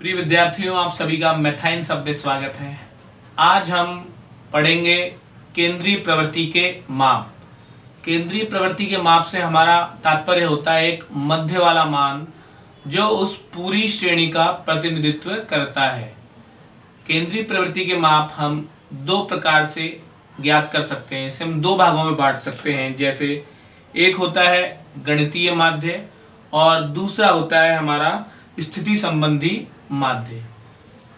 प्रिय विद्यार्थियों, आप सभी का मैथाइन शब्द में स्वागत है। आज हम पढ़ेंगे केंद्रीय प्रवृत्ति के माप। केंद्रीय प्रवृत्ति के माप से हमारा तात्पर्य होता है एक मध्य वाला मान जो उस पूरी श्रेणी का प्रतिनिधित्व करता है। केंद्रीय प्रवृत्ति के माप हम दो प्रकार से ज्ञात कर सकते हैं। इसे हम दो भागों में बांट सकते हैं। जैसे एक होता है गणितीय माध्य और दूसरा होता है हमारा स्थिति संबंधी माध्य।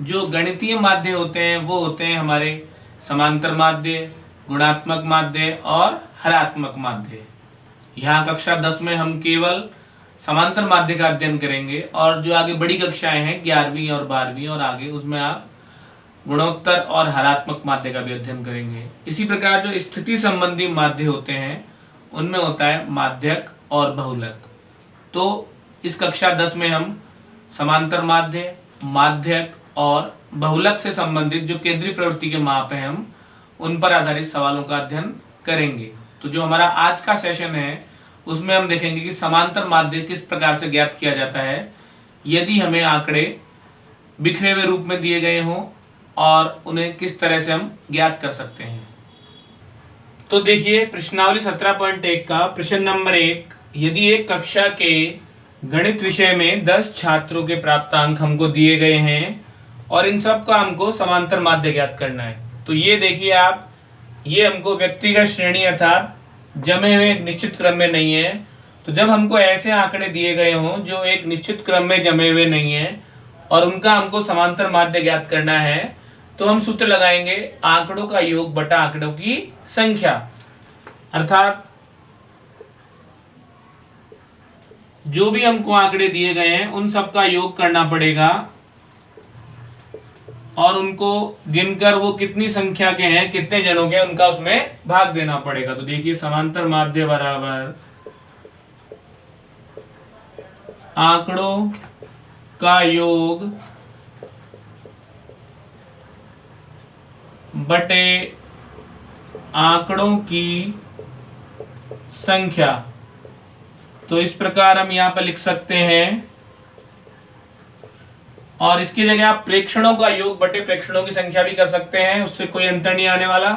जो गणितीय माध्य होते हैं वो होते हैं हमारे समांतर माध्य, गुणात्मक माध्य और हरात्मक माध्य। यहाँ कक्षा 10 में हम केवल समांतर माध्य का अध्ययन करेंगे और जो आगे बड़ी कक्षाएं हैं 11वीं और 12वीं और आगे, उसमें आप गुणोत्तर और हरात्मक माध्य का भी अध्ययन करेंगे। इसी प्रकार जो स्थिति संबंधी माध्य होते हैं उनमें होता है माध्यक और बहुलक। तो इस कक्षा 10 में हम समांतर माध्य, माध्यक और बहुलक से संबंधित जो केंद्रीय प्रवृत्ति के माप हैं हम उन पर आधारित सवालों का अध्ययन करेंगे। तो जो हमारा आज का सेशन है उसमें हम देखेंगे कि समांतर माध्य किस प्रकार से ज्ञात किया जाता है यदि हमें आंकड़े बिखरे हुए रूप में दिए गए हों और उन्हें किस तरह से हम ज्ञात कर सकते हैं। तो देखिए प्रश्नावली 17.1 का प्रश्न नंबर 1, यदि एक कक्षा के गणित विषय में 10 छात्रों के प्राप्तांक हमको दिए गए हैं और इन सब का हमको समांतर माध्य ज्ञात करना है। तो ये देखिए आप, ये हमको व्यक्तिगत श्रेणी अर्थात जमे हुए एक निश्चित क्रम में नहीं है। तो जब हमको ऐसे आंकड़े दिए गए हों जो एक निश्चित क्रम में जमे हुए नहीं है और उनका हमको समांतर माध्य ज्ञात करना है तो हम सूत्र लगाएंगे आंकड़ों का योग बटा आंकड़ों की संख्या। अर्थात जो भी हमको आंकड़े दिए गए हैं उन सब का योग करना पड़ेगा और उनको गिनकर वो कितनी संख्या के हैं, कितने जनों के हैं, उनका उसमें भाग देना पड़ेगा। तो देखिए समांतर माध्य बराबर आंकड़ों का योग बटे आंकड़ों की संख्या। तो इस प्रकार हम यहाँ पर लिख सकते हैं और इसकी जगह आप प्रेक्षणों का योग बटे प्रेक्षणों की संख्या भी कर सकते हैं, उससे कोई अंतर नहीं आने वाला।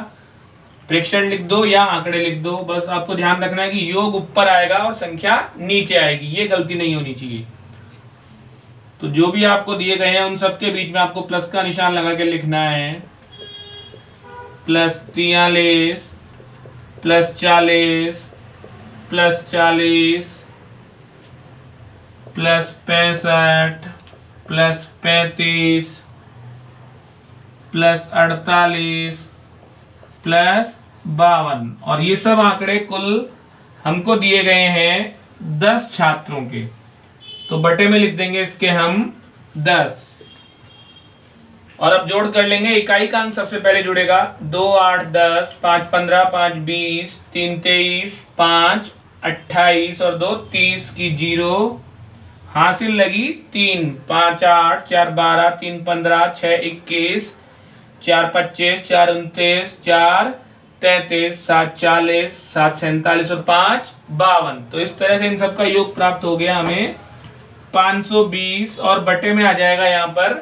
प्रेक्षण लिख दो या आंकड़े लिख दो, बस आपको ध्यान रखना है कि योग ऊपर आएगा और संख्या नीचे आएगी, ये गलती नहीं होनी चाहिए। तो जो भी आपको दिए गए हैं उन सबके बीच में आपको प्लस का निशान लगा के लिखना है। +43 +40 +40 +65 +35 +48 +52 और ये सब आंकड़े कुल हमको दिए गए हैं 10 छात्रों के। तो बटे में लिख देंगे इसके हम 10 और अब जोड़ कर लेंगे। इकाई का अंक सबसे पहले जुड़ेगा 2 8 10 5 15 5 20 3 23 5 28 और 2 30 की 0 हासिल लगी 3 5 8 4 12 3 15 6 21 4 25 4 29 4 33 7 40 7 47 और 5 52। तो इस तरह से इन सब का योग प्राप्त हो गया हमें 520 और बटे में आ जाएगा यहाँ पर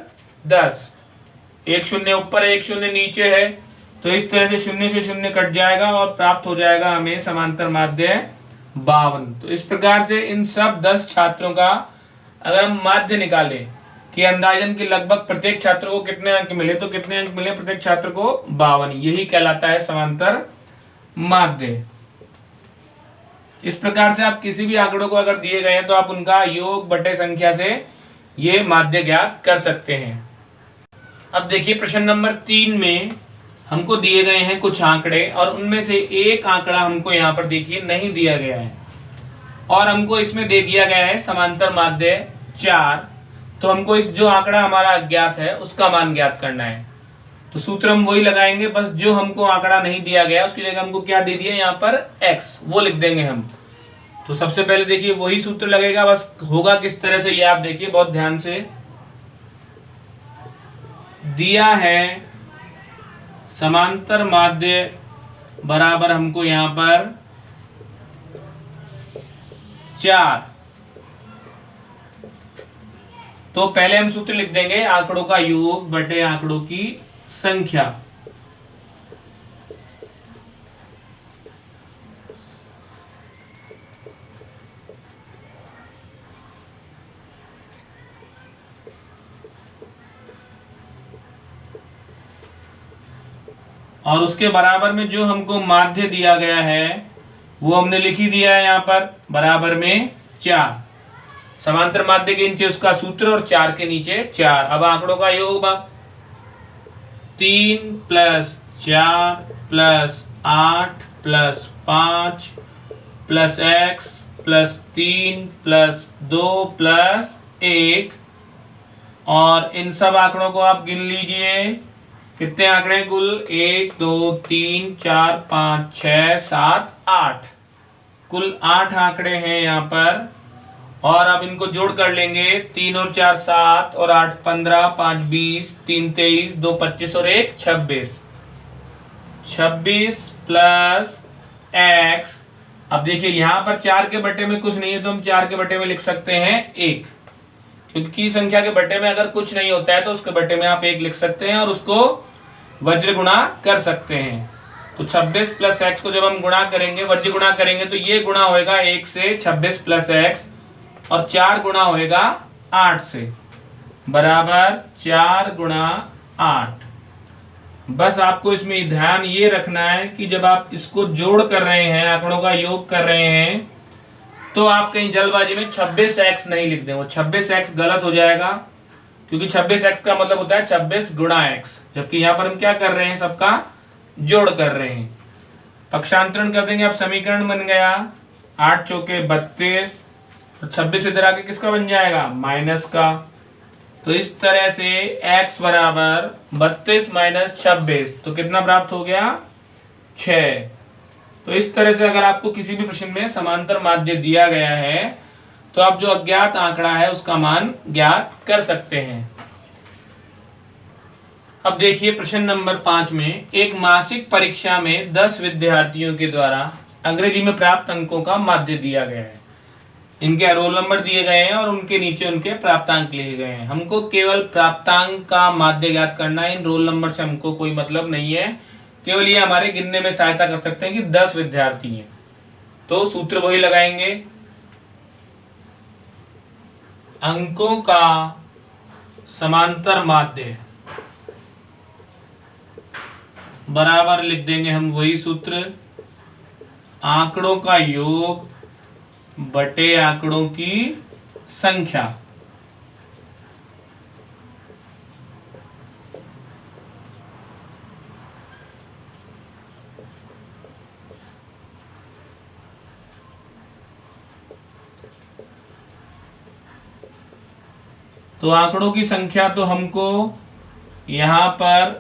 10। एक शून्य ऊपर है, एक शून्य नीचे है, तो इस तरह से शून्य से शून्य कट जाएगा और प्राप्त हो जाएगा हमें समांतर माध्य 52। तो इस प्रकार से इन सब 10 छात्रों का अगर हम माध्य निकालें कि अंदाजन की लगभग प्रत्येक छात्र को कितने अंक मिले, तो कितने अंक मिले प्रत्येक छात्र को 52, यही कहलाता है समांतर माध्य। इस प्रकार से आप किसी भी आंकड़ों को अगर दिए गए हैं तो आप उनका योग बटे संख्या से ये माध्य ज्ञात कर सकते हैं। अब देखिए प्रश्न नंबर 3 में हमको दिए गए हैं कुछ आंकड़े और उनमें से एक आंकड़ा हमको यहाँ पर देखिए नहीं दिया गया है और हमको इसमें दे दिया गया है समांतर माध्य 4। तो हमको इस जो आंकड़ा हमारा अज्ञात है उसका मान ज्ञात करना है। तो सूत्र हम वही लगाएंगे, बस जो हमको आंकड़ा नहीं दिया गया उसकी जगह हमको क्या दे दिया यहाँ पर x, वो लिख देंगे हम। तो सबसे पहले देखिए वही सूत्र लगेगा, बस होगा किस तरह से ये आप देखिए बहुत ध्यान से। दिया है समांतर माध्य बराबर हमको यहाँ पर 4, तो पहले हम सूत्र लिख देंगे आंकड़ों का योग बटे आंकड़ों की संख्या। और उसके बराबर में जो हमको माध्य दिया गया है वो हमने लिख ही दिया है यहाँ पर, बराबर में 4। समांतर माध्य के नीचे उसका सूत्र और 4 के नीचे 4। अब आंकड़ों का योग 3 + 4 + 8 + 5 + x + 3 + 2 + 1। और इन सब आंकड़ों को आप गिन लीजिए, कितने आंकड़े कुल? 1 2 3 4 5 6 7 8, कुल 8 आंकड़े हैं यहाँ पर। और अब इनको जोड़ कर लेंगे, 3 और 4 7 और 8 15, 5 20, 3 23, 2 25 और 1 26। 26 + x। अब देखिए यहाँ पर 4 के बटे में कुछ नहीं है तो हम 4 के बटे में लिख सकते हैं 1, क्योंकि संख्या के बटे में अगर कुछ नहीं होता है तो उसके बटे में आप 1 लिख सकते हैं और उसको वज्र गुणा कर सकते हैं। तो 26 + x को जब हम गुणा करेंगे, वज्र गुणा करेंगे, तो ये गुणा होएगा 1 से 26 + x, और 4 गुणा होएगा 8 से, बराबर 4 × 8। बस आपको इसमें ध्यान ये रखना है कि जब आप इसको जोड़ कर रहे हैं, आंकड़ों का योग कर रहे हैं, तो आप कहीं जल्दबाजी में 26x नहीं लिख दें। वो 26x गलत हो जाएगा, क्योंकि 26x का मतलब होता है 26 × x, जबकि यहाँ पर हम क्या कर रहे हैं? सबका जोड़ कर रहे हैं। पक्षांतरण कर देंगे, अब समीकरण बन गया 8 चौके 32, तो 26 इधर आके किसका बन जाएगा? माइनस का। तो इस तरह से x बराबर 32 - 26, तो कितना प्राप्त हो गया? 6। तो इस तरह से अगर आपको किसी भी प्रश्न में समांतर माध्य दिया गया है तो आप जो अज्ञात आंकड़ा है उसका मान ज्ञात कर सकते हैं। अब देखिए प्रश्न नंबर 5 में, एक मासिक परीक्षा में 10 विद्यार्थियों के द्वारा अंग्रेजी में प्राप्त अंकों का माध्य दिया गया है। इनके रोल नंबर दिए गए हैं और उनके नीचे उनके प्राप्तांक लिखे गए हैं। हमको केवल प्राप्तांक का माध्य ज्ञात करना है, इन रोल नंबर से हमको कोई मतलब नहीं है, केवल ये हमारे गिनने में सहायता कर सकते हैं कि 10 विद्यार्थी हैं। तो सूत्र वही लगाएंगे, अंकों का समांतर माध्य बराबर लिख देंगे हम वही सूत्र, आंकड़ों का योग बटे आंकड़ों की संख्या। तो आंकड़ों की संख्या तो हमको यहाँ पर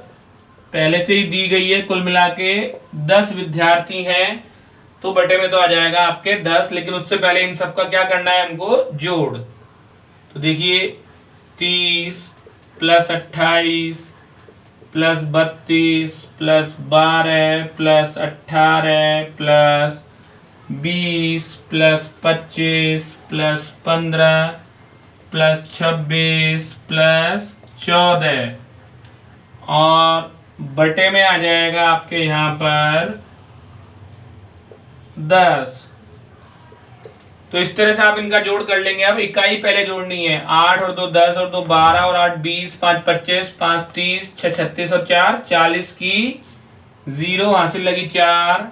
पहले से ही दी गई है, कुल मिला के 10 विद्यार्थी हैं, तो बटे में तो आ जाएगा आपके 10, लेकिन उससे पहले इन सबका क्या करना है हमको? जोड़। तो देखिए 30 + 28 + 32 + 12 + 18 + 20 + 25 + 15 + 26 + 14, और बटे में आ जाएगा आपके यहाँ पर 10। तो इस तरह से आप इनका जोड़ कर लेंगे। अब इकाई पहले जोड़नी है, 8 और 2 10 और 2 12 और 8 20, 5 25, 5 30, 6 36 और 4 40 की 0 हासिल लगी 4,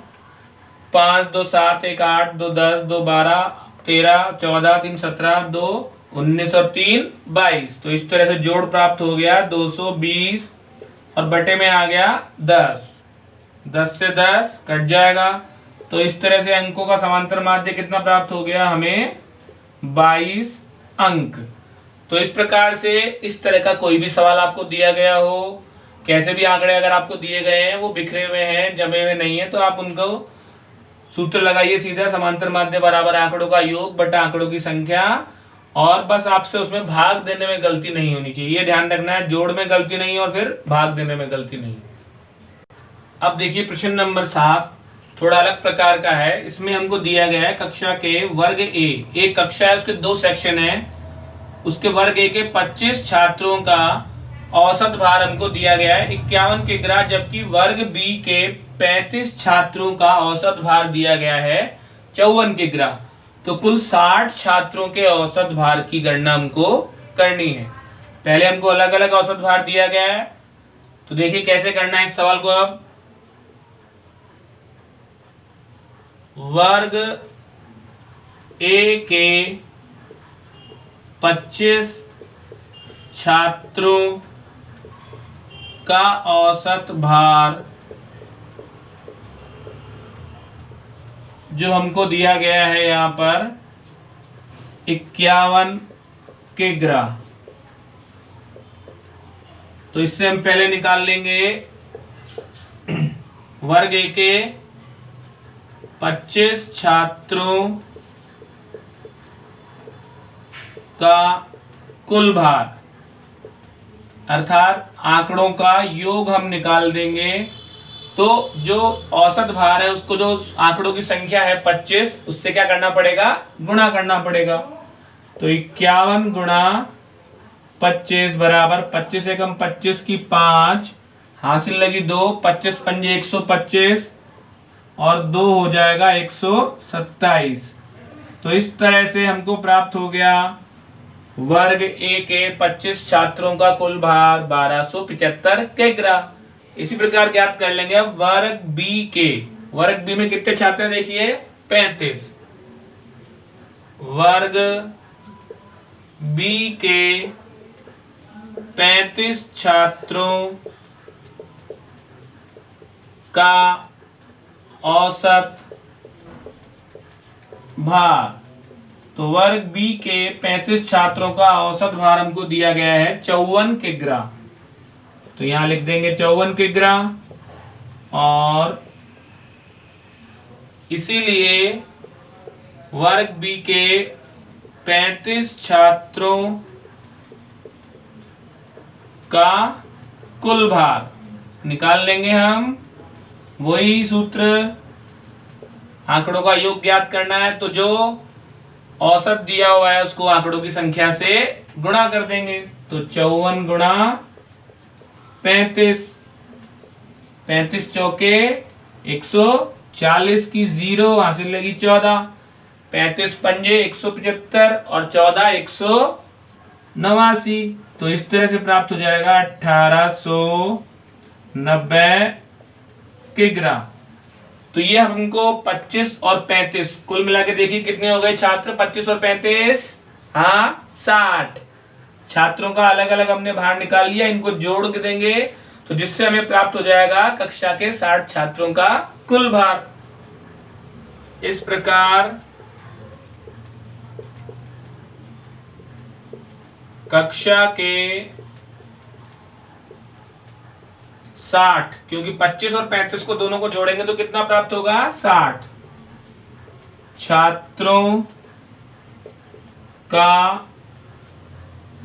5 2 7 1 8 2 10 2 12 13 14 3 17 2 19 और 3 22। तो इस तरह से जोड़ प्राप्त हो गया 220, और बटे में आ गया 10। 10 से 10 कट जाएगा, तो इस तरह से अंकों का समांतर माध्य कितना प्राप्त हो गया हमें? 22 अंक। तो इस प्रकार से इस तरह का कोई भी सवाल आपको दिया गया हो, कैसे भी आंकड़े अगर आपको दिए गए हैं, वो बिखरे हुए हैं, जमे हुए नहीं है, तो आप उनको सूत्र लगाइए सीधा, समांतर माध्य बराबर आंकड़ों का योग बटा आंकड़ों की संख्या, और बस आपसे उसमें भाग देने में गलती नहीं होनी चाहिए, ये ध्यान रखना है, जोड़ में गलती नहीं और फिर भाग देने में गलती नहीं। अब देखिए प्रश्न नंबर 7 थोड़ा अलग प्रकार का है। इसमें हमको दिया गया है कक्षा के वर्ग ए, एक कक्षा है उसके 2 सेक्शन है, उसके वर्ग ए के 25 छात्रों का औसत भार हमको दिया गया है 51 किग्रा, जबकि वर्ग बी के 35 छात्रों का औसत भार दिया गया है 54 किग्रा। तो कुल 60 छात्रों के औसत भार की गणना हमको करनी है। पहले हमको अलग अलग औसत भार दिया गया है, तो देखिए कैसे करना है इस सवाल को। अब वर्ग ए के 25 छात्रों का औसत भार जो हमको दिया गया है यहाँ पर 51 किग्रा। तो इससे हम पहले निकाल लेंगे वर्ग ए के 25 छात्रों का कुल भार, अर्थात आंकड़ों का योग हम निकाल देंगे। तो जो औसत भार है उसको जो आंकड़ों की संख्या है 25, उससे क्या करना पड़ेगा, गुणा करना पड़ेगा। तो 51 गुणा 25 बराबर 25 एकम 25 की 5, हासिल लगी 2, 25 पंजे 125 और 2 हो जाएगा 127। तो इस तरह से हमको प्राप्त हो गया वर्ग ए के 25 छात्रों का कुल भार 1275 किग्रा। इसी प्रकार ज्ञात कर लेंगे अब वर्ग बी के। वर्ग बी में कितने छात्र हैं देखिए 35। वर्ग बी के 35 छात्रों का औसत भार। तो वर्ग बी के 35 छात्रों का औसत भार हमको दिया गया है 54 किग्रा। तो यहां लिख देंगे 54 किग्रा, और इसीलिए वर्ग बी के 35 छात्रों का कुल भार निकाल लेंगे हम। वही सूत्र, आंकड़ों का योग ज्ञात करना है, तो जो औसत दिया हुआ है उसको आंकड़ों की संख्या से गुणा कर देंगे। तो 54 गुणा 35, 35 चौके 140 की 0, हासिल लगी 14, 35 पंजे 175 और 14 189। तो इस तरह से प्राप्त हो जाएगा 1890 किग्रा। तो ये हमको 25 और 35 कुल मिला के देखिए कितने हो गए छात्र, 25 और 35, हाँ 60 छात्रों का अलग अलग हमने भार निकाल लिया। इनको जोड़ के देंगे तो जिससे हमें प्राप्त हो जाएगा कक्षा के 60 छात्रों का कुल भार। इस प्रकार कक्षा के 60, क्योंकि 25 और 35 को दोनों को जोड़ेंगे तो कितना प्राप्त होगा 60 छात्रों का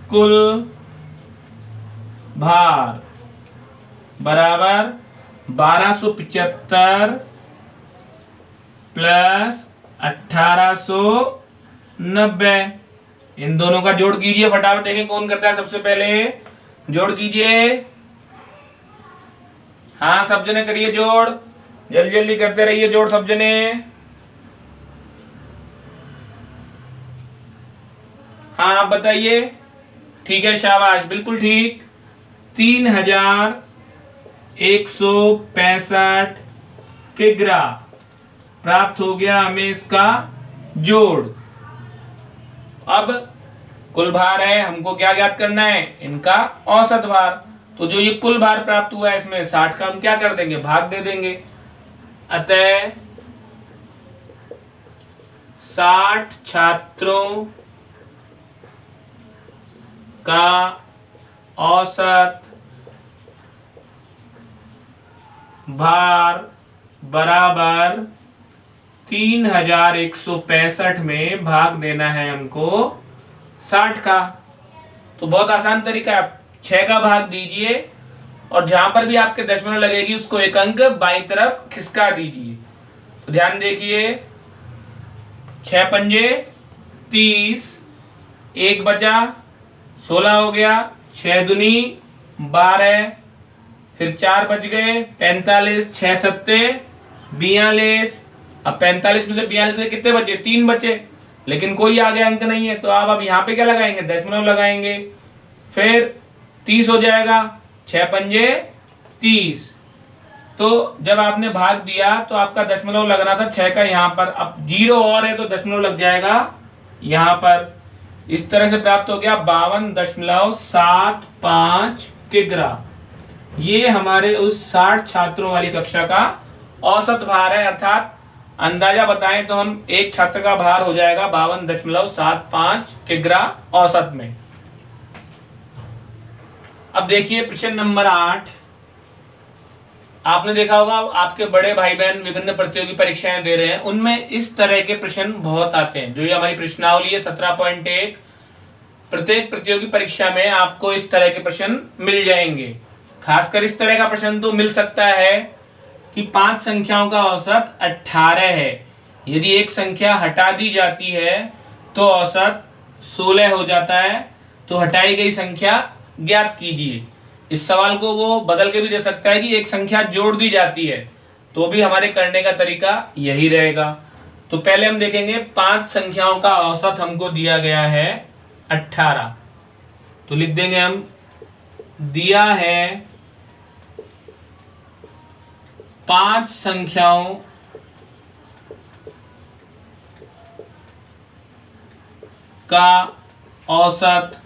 कुल भार बराबर 1275 प्लस 1890। इन दोनों का जोड़ कीजिए फटाफट, देखें कौन करता है सबसे पहले। जोड़ कीजिए, हाँ सब जने करिए जोड़, जल्दी जल्दी करते रहिए जोड़ सब जने। हाँ आप बताइए। ठीक है, शाबाश, बिल्कुल ठीक। 3165 किग्रा प्राप्त हो गया हमें इसका जोड़। अब कुल भार है, हमको क्या ज्ञात करना है, इनका औसत भार। तो जो ये कुल भार प्राप्त हुआ है इसमें 60 का हम क्या कर देंगे, भाग दे देंगे। अतः 60 छात्रों का औसत भार बराबर 3165 में भाग देना है हमको 60 का। तो बहुत आसान तरीका है, 6 का भाग दीजिए और जहां पर भी आपके दशमलव लगेगी उसको एक अंक बाईं तरफ खिसका दीजिए। तो ध्यान देखिए, 6 पंजे 30, 1 बचा 16 हो गया, 6 दूनी 12, फिर 4 बच गए 45, 6 सत्ते 42। अब 45 में से 42 में कितने बचे? 3 बचे, लेकिन कोई आगे अंक नहीं है, तो आप अब यहाँ पे क्या लगाएंगे? दशमलव लगाएंगे। फिर 30 हो जाएगा, 6 पंजे 30। तो जब आपने भाग दिया तो आपका दशमलव लगना था 6 का यहाँ पर, अब 0 और है तो दशमलव लग जाएगा यहाँ पर। इस तरह से प्राप्त हो गया 52.75 किग्रा। ये हमारे उस 60 छात्रों वाली कक्षा का औसत भार है, अर्थात अंदाजा बताएं तो हम एक छात्र का भार हो जाएगा 52.75 किग्रा औसत में। अब देखिए प्रश्न नंबर 8। आपने देखा होगा आपके बड़े भाई बहन विभिन्न प्रतियोगी परीक्षाएं दे रहे हैं, उनमें इस तरह के प्रश्न बहुत आते हैं। जो ये हमारी प्रश्नावली है 17.1, प्रत्येक प्रतियोगी परीक्षा में आपको इस तरह के प्रश्न मिल जाएंगे। खासकर इस तरह का प्रश्न तो मिल सकता है कि 5 संख्याओं का औसत 18 है, यदि एक संख्या हटा दी जाती है तो औसत 16 हो जाता है, तो हटाई गई संख्या ज्ञात कीजिए। इस सवाल को वो बदल के भी दे सकता है कि एक संख्या जोड़ दी जाती है, तो भी हमारे करने का तरीका यही रहेगा। तो पहले हम देखेंगे 5 संख्याओं का औसत हमको दिया गया है 18, तो लिख देंगे हम, दिया है 5 संख्याओं का औसत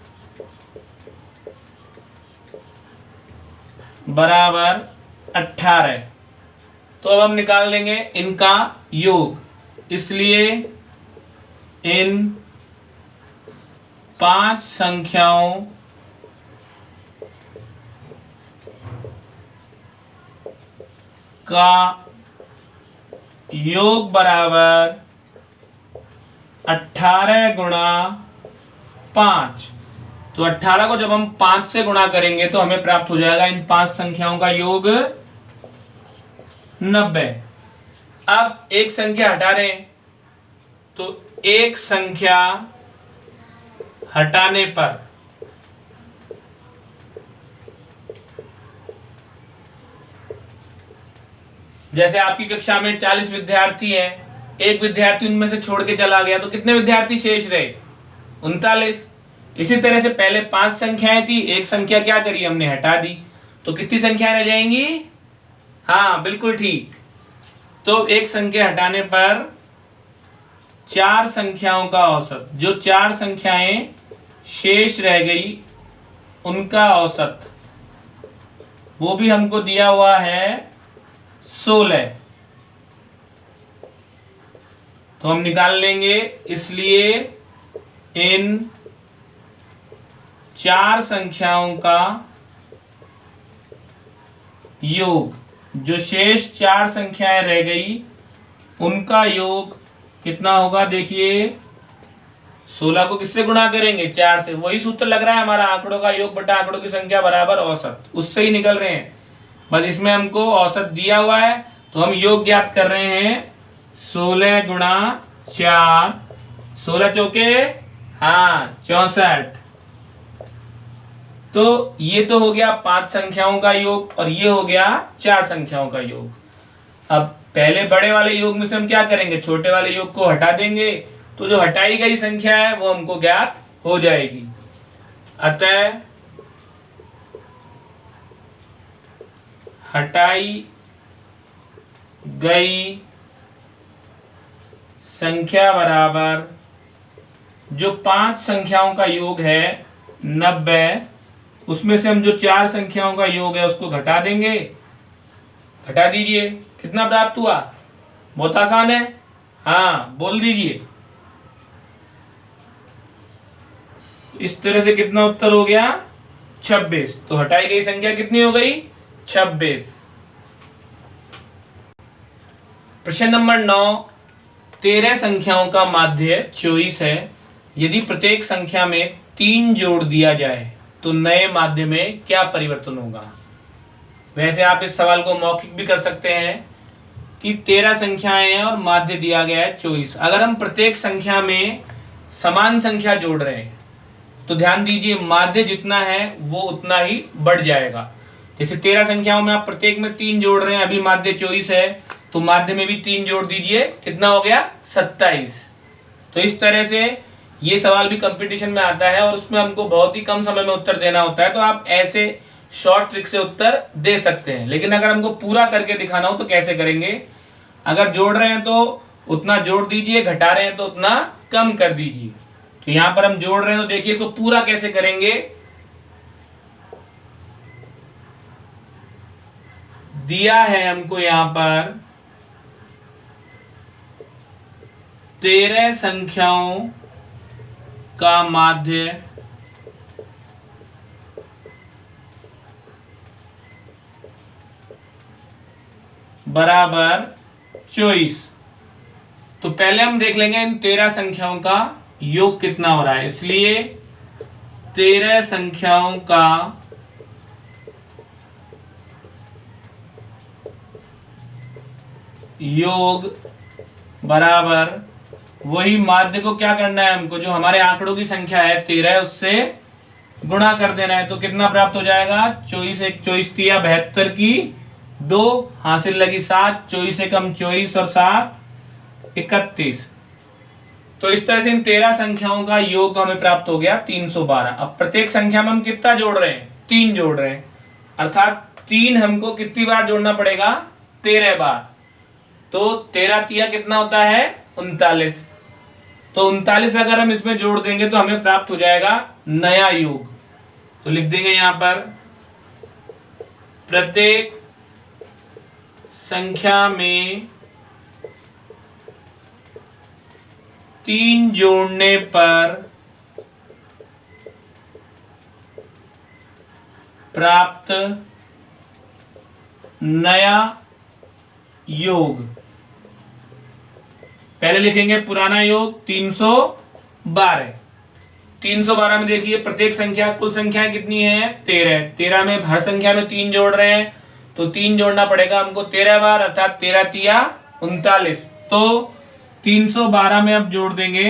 बराबर 18। तो अब हम निकाल लेंगे इनका योग, इसलिए इन 5 संख्याओं का योग बराबर 18 गुणा 5। तो 18 को जब हम 5 से गुणा करेंगे तो हमें प्राप्त हो जाएगा इन 5 संख्याओं का योग 90। अब एक संख्या हटा रहे हैं, तो एक संख्या हटाने पर जैसे आपकी कक्षा में 40 विद्यार्थी हैं, एक विद्यार्थी उनमें से छोड़ के चला गया, तो कितने विद्यार्थी शेष रहे? 39। इसी तरह से पहले 5 संख्याएं थी, एक संख्या क्या करी? हमने हटा दी, तो कितनी संख्याएं रह जाएंगी? हाँ बिल्कुल ठीक। तो एक संख्या हटाने पर 4 संख्याओं का औसत, जो 4 संख्याएं शेष रह गई उनका औसत, वो भी हमको दिया हुआ है 16। तो हम निकाल लेंगे, इसलिए इन 4 संख्याओं का योग, जो शेष 4 संख्याएं रह गई उनका योग कितना होगा? देखिए 16 को किससे गुणा करेंगे? 4 से। वही सूत्र लग रहा है हमारा, आंकड़ों का योग बटा आंकड़ों की संख्या बराबर औसत, उससे ही निकल रहे हैं। बस इसमें हमको औसत दिया हुआ है तो हम योग ज्ञात कर रहे हैं 16 गुणा 4, 16 चौके 64। तो ये तो हो गया 5 संख्याओं का योग और ये हो गया 4 संख्याओं का योग। अब पहले बड़े वाले योग में से हम क्या करेंगे? छोटे वाले योग को हटा देंगे, तो जो हटाई गई संख्या है वो हमको ज्ञात हो जाएगी। अतः हटाई गई संख्या बराबर, जो 5 संख्याओं का योग है 90, उसमें से हम जो 4 संख्याओं का योग है उसको घटा देंगे। घटा दीजिए, कितना प्राप्त हुआ? बहुत आसान है, हाँ बोल दीजिए। इस तरह से कितना उत्तर हो गया? 26। तो हटाई गई संख्या कितनी हो गई? 26। प्रश्न नंबर 9, 13 संख्याओं का माध्य 24 है, यदि प्रत्येक संख्या में 3 जोड़ दिया जाए तो नए माध्य में क्या परिवर्तन होगा? वैसे आप इस सवाल को मौखिक भी कर सकते हैं कि 13 संख्याएं हैं और माध्य दिया गया है 24। अगर हम प्रत्येक संख्या में समान संख्या जोड़ रहे हैं तो ध्यान दीजिए माध्य जितना है वो उतना ही बढ़ जाएगा। जैसे 13 संख्याओं में आप प्रत्येक में 3 जोड़ रहे हैं, अभी माध्य 24 है तो माध्य में भी 3 जोड़ दीजिए, कितना हो गया 27। तो इस तरह से ये सवाल भी कंपटीशन में आता है और उसमें हमको बहुत ही कम समय में उत्तर देना होता है, तो आप ऐसे शॉर्ट ट्रिक से उत्तर दे सकते हैं। लेकिन अगर हमको पूरा करके दिखाना हो तो कैसे करेंगे, अगर जोड़ रहे हैं तो उतना जोड़ दीजिए, घटा रहे हैं तो उतना कम कर दीजिए। तो यहां पर हम जोड़ रहे हैं तो देखिए इसको पूरा कैसे करेंगे, दिया है हमको यहां पर 13 संख्याओं का माध्य बराबर 24। तो पहले हम देख लेंगे इन 13 संख्याओं का योग कितना हो रहा है, इसलिए 13 संख्याओं का योग बराबर वही माध्य को क्या करना है हमको, जो हमारे आंकड़ों की संख्या है 13 उससे गुणा कर देना है। तो कितना प्राप्त हो जाएगा, 24 एक 24 तिया 72 की 2 हासिल लगी 7, 24 से कम 24 और 7 31। तो इस तरह से इन 13 संख्याओं का योग हमें प्राप्त हो गया 312। अब प्रत्येक संख्या में हम कितना जोड़ रहे हैं, 3 जोड़ रहे हैं, अर्थात 3 हमको कितनी बार जोड़ना पड़ेगा, 13 बार। तो 13 तिया कितना होता है 39। तो 39 अगर हम इसमें जोड़ देंगे तो हमें प्राप्त हो जाएगा नया योग। तो लिख देंगे यहां पर प्रत्येक संख्या में 3 जोड़ने पर प्राप्त नया योग। पहले लिखेंगे पुराना योग 312। 312 में देखिए प्रत्येक संख्या, कुल संख्याएं कितनी है 13। 13 में हर संख्या में 3 जोड़ रहे हैं तो 3 जोड़ना पड़ेगा हमको 13 बार, अर्थात 13 तिया 39। तो 312 में अब जोड़ देंगे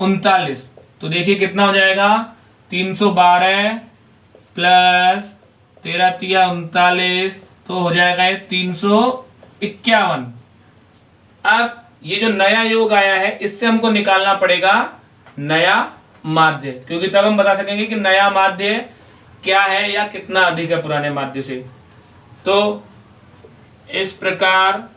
39। तो देखिए कितना हो जाएगा 312 प्लस 13 तिया 39, तो हो जाएगा 351। अब ये जो नया योग आया है इससे हमको निकालना पड़ेगा नया माध्य, क्योंकि तब हम बता सकेंगे कि नया माध्य क्या है या कितना अधिक है पुराने माध्य से। तो इस प्रकार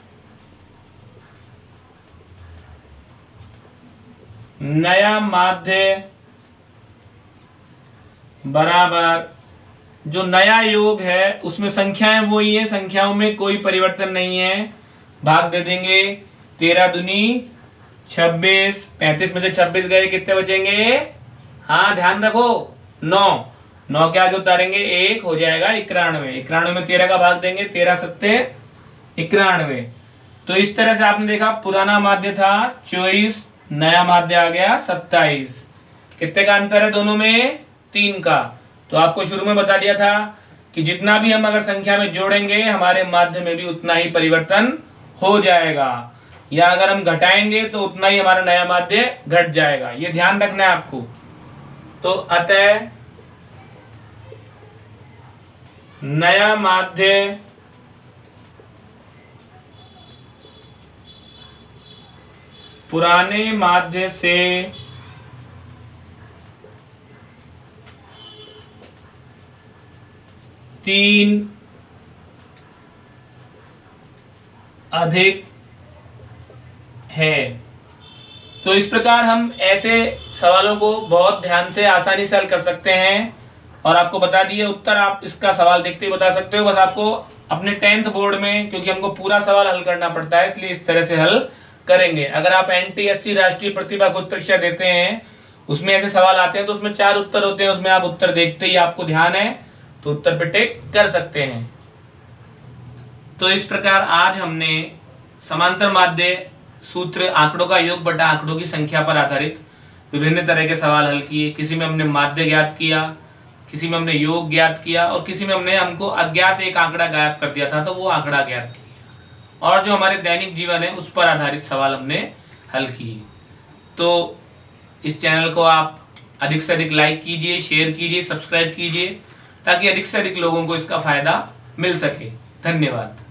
नया माध्य बराबर जो नया योग है उसमें संख्याएं वही है, संख्याओं में कोई परिवर्तन नहीं है। भाग दे देंगे 13 दूनी 26, 35 में से 26 गए, कितने बचेंगे, हाँ ध्यान रखो 9। 9 के आगे उतारेंगे 1, हो जाएगा 91। 91 में 13 का भाग देंगे, 13 सत्ते 91। तो इस तरह से आपने देखा पुराना माध्य था 24, नया माध्य आ गया 27। कितने का अंतर है दोनों में, 3 का। तो आपको शुरू में बता दिया था कि जितना भी हम अगर संख्या में जोड़ेंगे हमारे माध्य में भी उतना ही परिवर्तन हो जाएगा, या अगर हम घटाएंगे तो उतना ही हमारा नया माध्य घट जाएगा, ये ध्यान रखना है आपको। तो अतः नया माध्य पुराने माध्य से तीन अधिक है। तो इस प्रकार हम ऐसे सवालों को बहुत ध्यान से आसानी से हल कर सकते हैं। और आपको बता दिए उत्तर, आप इसका सवाल देखते ही बता सकते हो। बस आपको अपने 10th बोर्ड में, क्योंकि हमको पूरा सवाल हल करना पड़ता है, इसलिए इस तरह से हल करेंगे। अगर आप NTSC राष्ट्रीय प्रतिभा खुद परीक्षा देते हैं, उसमें ऐसे सवाल आते हैं तो उसमें 4 उत्तर होते हैं, उसमें आप उत्तर देखते ही आपको ध्यान है तो उत्तर पे टिक कर सकते हैं। तो इस प्रकार आज हमने समांतर माध्य सूत्र, आंकड़ों का योग बटा आंकड़ों की संख्या पर आधारित विभिन्न तरह के सवाल हल किए। किसी में हमने माध्य ज्ञात किया, किसी में हमने योग ज्ञात किया, और किसी में हमने हमको अज्ञात एक आंकड़ा गायब कर दिया था तो वो आंकड़ा ज्ञात किया, और जो हमारे दैनिक जीवन है उस पर आधारित सवाल हमने हल किए। तो इस चैनल को आप अधिक से अधिक लाइक कीजिए, शेयर कीजिए, सब्सक्राइब कीजिए ताकि अधिक से अधिक लोगों को इसका फायदा मिल सके। धन्यवाद।